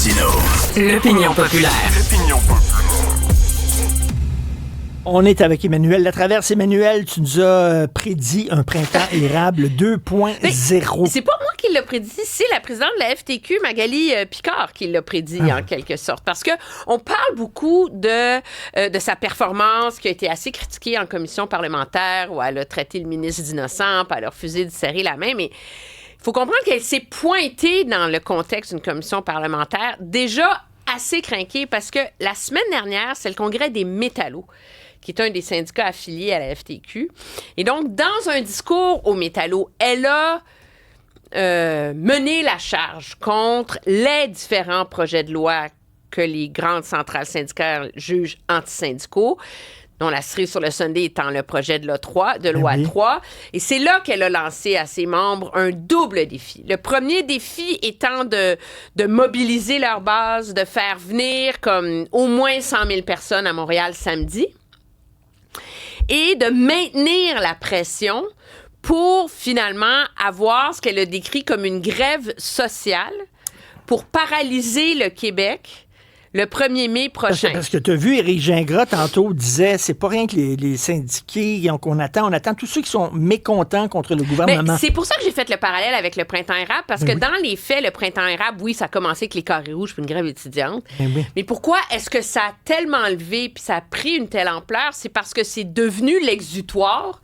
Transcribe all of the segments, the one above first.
Martineau. L'opinion populaire. On est avec Emmanuel Latraverse. Emmanuel, tu nous as prédit un printemps érable 2.0. C'est pas moi qui l'a prédit, c'est la présidente de la FTQ, Magali Picard, qui l'a prédit en quelque sorte. Parce que on parle beaucoup de sa performance qui a été assez critiquée en commission parlementaire où elle a traité le ministre d'innocent, puis elle a refusé de serrer la main, mais il faut comprendre qu'elle s'est pointée dans le contexte d'une commission parlementaire déjà assez crinquée parce que la semaine dernière, c'est le congrès des métallos, qui est un des syndicats affiliés à la FTQ. Et donc, dans un discours aux métallos, elle a mené la charge contre les différents projets de loi que les grandes centrales syndicales jugent antisyndicaux, dont la cerise sur le sundae étant le projet de loi 3. Et c'est là qu'elle a lancé à ses membres un double défi. Le premier défi étant de mobiliser leur base, de faire venir comme au moins 100 000 personnes à Montréal samedi, et de maintenir la pression pour finalement avoir ce qu'elle a décrit comme une grève sociale pour paralyser le Québec le 1er mai prochain. Parce que tu as vu, Éric Gingras, tantôt, disait, c'est pas rien que les syndiqués qu'on attend. On attend tous ceux qui sont mécontents contre le gouvernement. Ben, c'est pour ça que j'ai fait le parallèle avec le printemps érable, parce que dans les faits, le printemps érable, oui, ça a commencé avec les carrés rouges pour une grève étudiante. Mais pourquoi est-ce que ça a tellement levé puis ça a pris une telle ampleur? C'est parce que c'est devenu l'exutoire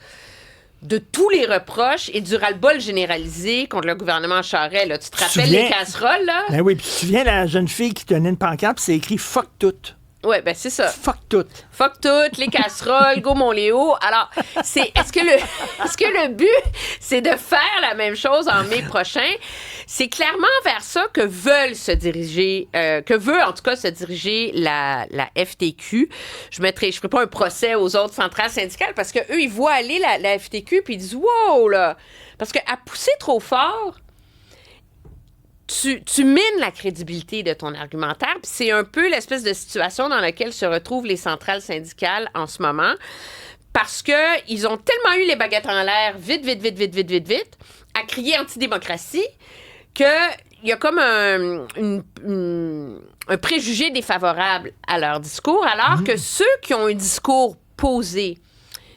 de tous les reproches et du ras-le-bol généralisé contre le gouvernement Charest. Là. Tu te rappelles les casseroles, là? Ben oui, puis tu te souviens la jeune fille qui tenait une pancarte, puis c'est écrit « fuck tout ». Oui, ben c'est ça. Fuck tout. Fuck tout, les casseroles, go mon Léo. Alors, est-ce que le but, c'est de faire la même chose en mai prochain? C'est clairement vers ça que veut en tout cas se diriger la FTQ. Je ferai pas un procès aux autres centrales syndicales parce que eux, ils voient aller la FTQ puis ils disent wow là, parce qu'à pousser trop fort, tu mines la crédibilité de ton argumentaire. Puis c'est un peu l'espèce de situation dans laquelle se retrouvent les centrales syndicales en ce moment. Parce qu'ils ont tellement eu les baguettes en l'air vite, à crier antidémocratie, qu'il y a comme un préjugé défavorable à leur discours, alors que ceux qui ont un discours posé,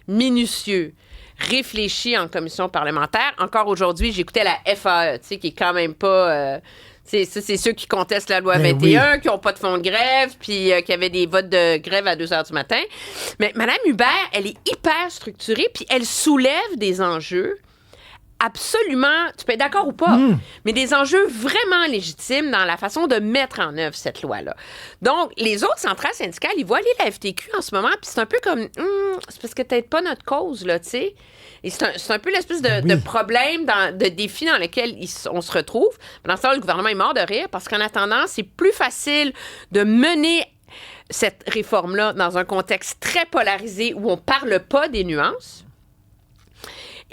minutieux, réfléchi en commission parlementaire. Encore aujourd'hui, j'écoutais la FAE, tu sais, qui est quand même pas... c'est ceux qui contestent la loi 21, qui n'ont pas de fonds de grève, puis qui avaient des votes de grève à 2 h du matin. Mais Mme Hubert, elle est hyper structurée, puis elle soulève des enjeux absolument, tu peux être d'accord ou pas, mais des enjeux vraiment légitimes dans la façon de mettre en œuvre cette loi-là. Donc, les autres centrales syndicales, ils voient aller la FTQ en ce moment, puis c'est un peu comme, c'est parce que peut-être pas notre cause, là, tu sais. Et c'est un peu l'espèce de problème, de défi dans lequel on se retrouve. Pendant ce temps, le gouvernement est mort de rire, parce qu'en attendant, c'est plus facile de mener cette réforme-là dans un contexte très polarisé où on parle pas des nuances.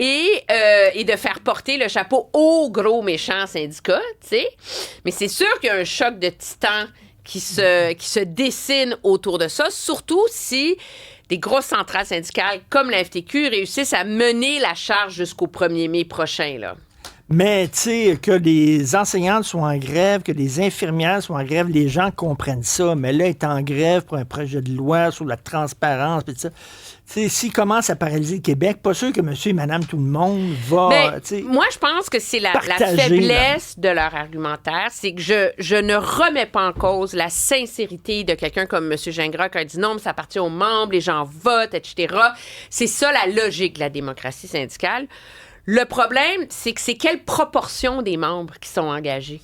Et de faire porter le chapeau aux gros méchants syndicats, tu sais. Mais c'est sûr qu'il y a un choc de titans qui se dessine autour de ça, surtout si des grosses centrales syndicales comme la FTQ réussissent à mener la charge jusqu'au 1er mai prochain, là. Mais, tu sais, que les enseignantes soient en grève, que les infirmières soient en grève, les gens comprennent ça. Mais là, être en grève pour un projet de loi sur la transparence, pis ça, tu sais, s'ils commencent à paralyser le Québec, pas sûr que monsieur et madame tout le monde va, tu sais... Moi, je pense que c'est la faiblesse de leur argumentaire. C'est que je ne remets pas en cause la sincérité de quelqu'un comme monsieur Gingras qui a dit non, mais ça appartient aux membres, les gens votent, etc. C'est ça la logique de la démocratie syndicale. Le problème, c'est que c'est quelle proportion des membres qui sont engagés.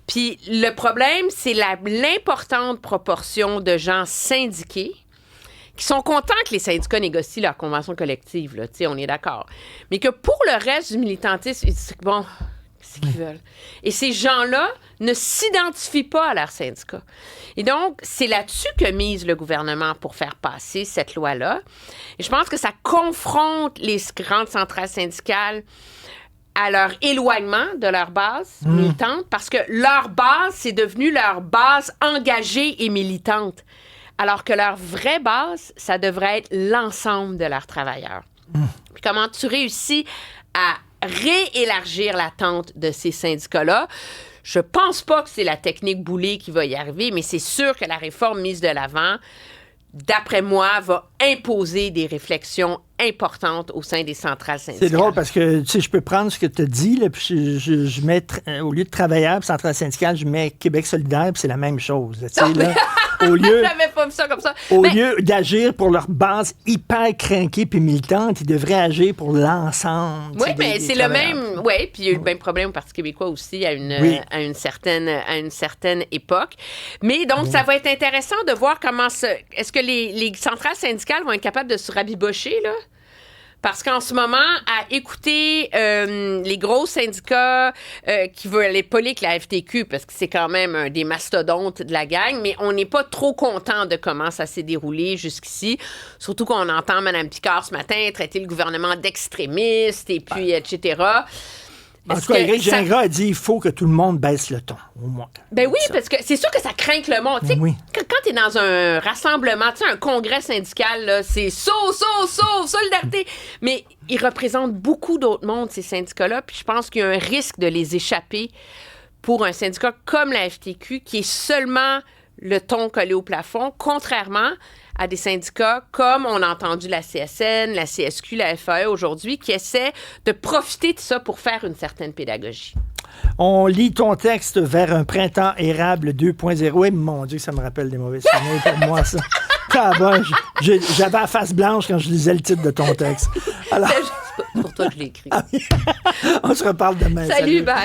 Puis le problème, c'est l'importante proportion de gens syndiqués qui sont contents que les syndicats négocient leur convention collective, là, on est d'accord. Mais que pour le reste du militantisme, ils disent, bon, c'est qu'ils veulent. Et ces gens-là ne s'identifient pas à leur syndicat. Et donc, c'est là-dessus que mise le gouvernement pour faire passer cette loi-là. Et je pense que ça confronte les grandes centrales syndicales à leur éloignement de leur base militante, parce que leur base, c'est devenu leur base engagée et militante. Alors que leur vraie base, ça devrait être l'ensemble de leurs travailleurs. Puis comment tu réussis à réélargir l'attente de ces syndicats-là? Je pense pas que c'est la technique Boulay qui va y arriver, mais c'est sûr que la réforme mise de l'avant, d'après moi, va imposer des réflexions importantes au sein des centrales syndicales. C'est drôle parce que, tu sais, je peux prendre ce que tu as dit, là, puis je mets, au lieu de travailleurs, centrales syndicales, je mets Québec solidaire, puis c'est la même chose. Tu sais, là, au lieu, j'avais pas vu ça comme ça. Au lieu d'agir pour leur base hyper crinquée puis militante, ils devraient agir pour l'ensemble. Oui, mais c'est le même. Oui, puis il y a eu le même problème au Parti québécois aussi à une certaine époque. Mais donc, ça va être intéressant de voir comment est-ce que les centrales syndicales vont être capables de se rabibocher, là? Parce qu'en ce moment, à écouter les gros syndicats qui veulent aller polique la FTQ, parce que c'est quand même un des mastodontes de la gang, mais on n'est pas trop content de comment ça s'est déroulé jusqu'ici. Surtout qu'on entend Mme Picard ce matin traiter le gouvernement d'extrémiste et puis etc. En tout cas, Éric Gingras a dit qu'il faut que tout le monde baisse le ton, au moins. Ben oui, parce que c'est sûr que ça craint le monde. Oui. Quand tu es dans un rassemblement, un congrès syndical, là, c'est solidarité. Mais ils représentent beaucoup d'autres mondes, ces syndicats-là, puis je pense qu'il y a un risque de les échapper pour un syndicat comme la FTQ, qui est seulement le ton collé au plafond, contrairement à des syndicats comme on a entendu la CSN, la CSQ, la FAE aujourd'hui, qui essaient de profiter de ça pour faire une certaine pédagogie. On lit ton texte vers un printemps érable 2.0. Et mon Dieu, ça me rappelle des mauvais souvenirs pour moi, ça. J'avais la face blanche quand je lisais le titre de ton texte. Alors... C'est pour toi que je l'ai écrit. On se reparle demain. Salut, bye.